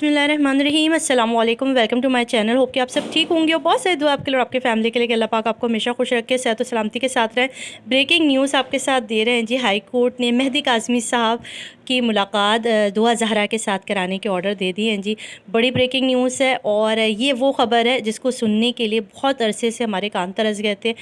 बिस्मिल्लाहिर्रहमानिर्रहीम अस्सलाम वालेकुम, welcome to my channel. Hope कि आप सब ठीक होंगे और बहुत सारी दुआ आपके लिए और आपके फैमिली के लिए कि अल्लाह पाक आपको हमेशा खुश रखे, सेहत और सलामती के साथ रहें। ब्रेकिंग न्यूज़ आपके साथ दे रहे हैं जी। हाई कोर्ट ने मेहदी काज़मी साहब की मुलाकात दुआ ज़हरा के साथ कराने के ऑर्डर दे दिए हैं जी। बड़ी ब्रेकिंग न्यूज़ है और ये वो ख़बर है जिसको सुनने के लिए बहुत अरसे से हमारे कान तरस गए थे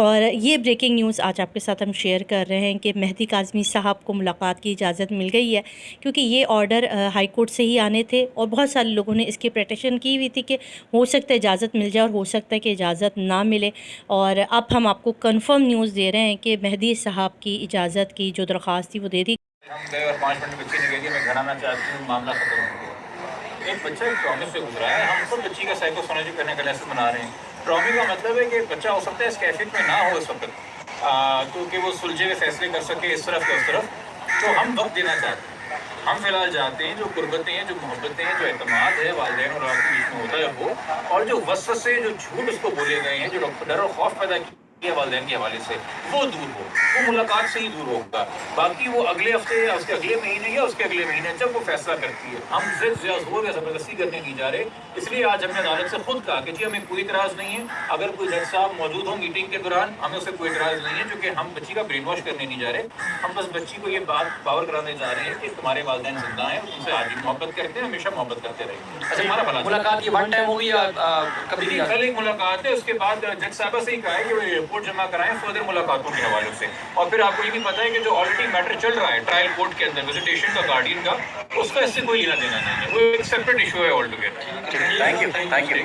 और ये ब्रेकिंग न्यूज़ आज आपके साथ हम शेयर कर रहे हैं कि मेहदी काज़मी साहब को मुलाकात की इजाज़त मिल गई है, क्योंकि ये ऑर्डर हाई कोर्ट से ही आने थे और बहुत सारे लोगों ने इसकी पिटीशन की हुई थी कि हो सकता है इजाज़त मिल जाए और हो सकता है कि इजाज़त ना मिले। और अब हम आपको कंफर्म न्यूज़ दे रहे हैं कि मेहदी साहब की इजाज़त की जो दरख्वास्त थी वो दे दी। हम गए और 5 मिनट बच्चे ने कह दिया मैं घर आना चाहती हूँ, मामला खत्म हो गया। एक बच्चा एक ट्रॉमे से गुजरा है, हम सब बच्ची का साइकोसोलॉजी करने का लेसन बना रहे हैं। ट्रॉमे का मतलब है कि बच्चा हो सकता है इस कैफियत में ना हो इस वक्त, तो कि वो सुलझे हुए फैसले कर सके इस तरफ या उस तरफ। तो हम वक्त देना चाहते हैं। हम फिलहाल चाहते हैं जो कुर्बतें हैं, जो मोहब्बतें हैं, जो एतमाद है वालिदैन और आपके बीच में होता है वो, और जो वसवसे जो झूठ उसको बोले गए हैं, जो डर और खौफ पैदा किया वालिदैन के हवाले से, वो दूर हो। वो मुलाकात से ही दूर होगा। बाकी वो अगले हफ्ते या उसके अगले महीने या उसके अगले महीने जब वो फैसला करती है, हम जिद या जोर या ज़बरदस्ती करने नहीं जा रहे। इसलिए आज हमने अदालत से खुद कहा कि जी हमें कोई इतराज़ नहीं है, अगर कोई जज साहब मौजूद हो मीटिंग के दौरान हमें उससे कोई इतराज़ नहीं है, क्योंकि हम बच्ची का ब्रेन वॉश करने नहीं जा रहे। हम बस बच्ची को ये बात पावर कराने जा रहे हैं कि तुम्हारे वालिदैन जिंदा हैं, उनसे आज भी मोहब्बत करते हैं, हमेशा मोहब्बत करते रहेंगे। अच्छा, हमारा भला मुलाकात ये वन टाइम होगी या कभी भी? पहले एक मुलाकात है, उसके बाद जज साहबा से ही कहा है कि वो रिपोर्ट जमा कराएं फर्दर मुलाकातों के हवाले से। और फिर आपको ये भी पता है कि जो ऑलरेडी मैटर चल रहा है ट्रायल कोर्ट के अंदर विजिटेशन का गार्डियन का, उसका इससे कोई लेना देना नहीं है, वो एक सेपरेट इशू है all together. Thank you thank you.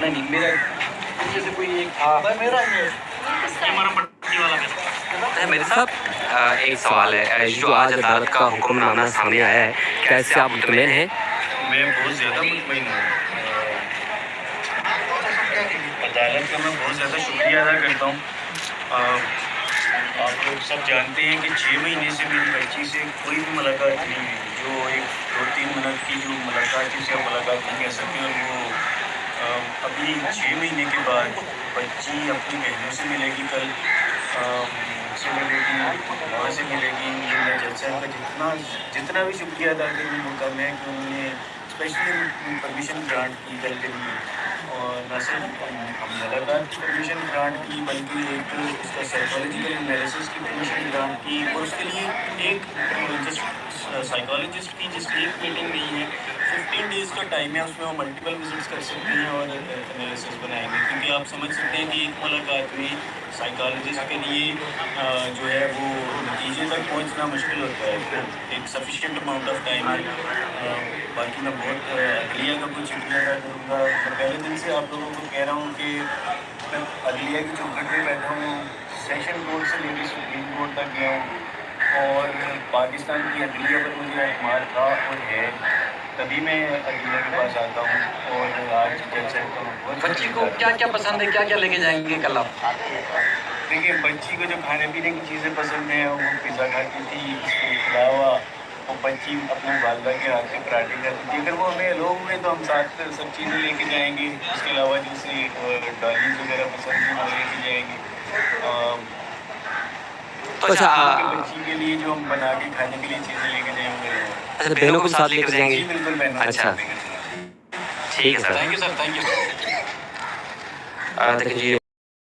नहीं मेरा जैसे कोई एक मेरा मेरे साहब एक सवाल है, जो आज अदालत का हुक्मनामा सामने आया है, क्या इससे आप मुतमईन हैं? मैं बहुत ज़्यादा मुतमईन हूँ। अदालत का मैं बहुत ज़्यादा शुक्रिया अदा करता हूँ। आप लोग सब जानते हैं कि 6 महीने से मेरी बच्ची से कोई भी मुलाकात नहीं हुई। जो एक 2-3 मिनट की जो मुलाकात थी उसे आप मुलाकात नहीं कह सकते। और वो अभी 6 महीने के बाद बच्ची अपनी बहनों से मिलेगी, कल से मिलेगी, माँ से मिलेगी। मैं जज साहब का जितना भी शुक्रिया अदा करने वो कम है कि उन्होंने स्पेशली परमिशन ग्रांट की कल के लिए। और न सिर्फ हम मुलाकात की परमिशन ग्रांट की, बल्कि एक उसका साइकोलॉजिकल एनालिसिस की परमिशन ग्रांट की। और उसके लिए एक साइकोलॉजिस्ट की जिसकी एक मीटिंग नहीं है, 15 डेज़ का टाइम है, उसमें वो मल्टीपल विजिट्स कर सकती हैं और एनालिसिस बनाएंगे। क्योंकि आप समझ सकते हैं कि एक मुलाकात में साइकोलॉजिस्ट के लिए जो है वो नतीजे तक पहुंचना मुश्किल होता है, तो एक सफिशिएंट अमाउंट ऑफ टाइम है। बाकी मैं बहुत अदलिया का कुछ शुक्रिया अदा करूँगा। मैं पहले दिन से आप लोगों को कह रहा हूँ कि मैं अदलिया की चौखट पे बैठा हूँ, सेशन कोर्ट से लेकर सुप्रीम कोर्ट तक गया हूँ और पाकिस्तान की अदलिया पर मुझे एतमाद था और है, तभी मैं अदलिया के पास आता हूँ। और आज जज साहब का बहुत बच्ची को क्या क्या पसंद है, क्या क्या लेके जाएंगे कल आप? देखिए, बच्ची को जो खाने पीने की चीज़ें पसंद हैं वो पिज़्ज़ा खाती थी, इसके अलावा वो बच्ची अपने वालदा के हाथ से पराठे खाती थी। अगर वो हमें अलाउ हुए तो हम साथ सब चीज़ें लेके जाएंगे। इसके अलावा जैसे डॉलीज वगैरह पसंद है वो लेके जाएंगे। तो अच्छा बच्ची के लिए जो हम बना के खाने के लिए चीज़ें लेके जाएंगे। अच्छा, बहनों को भी साथ लेकर जाएंगे? जी बिल्कुल, बहनों को अच्छा साथ लेकर जाएंगे। ठीक है sir. Thank you sir, thank you. देखिए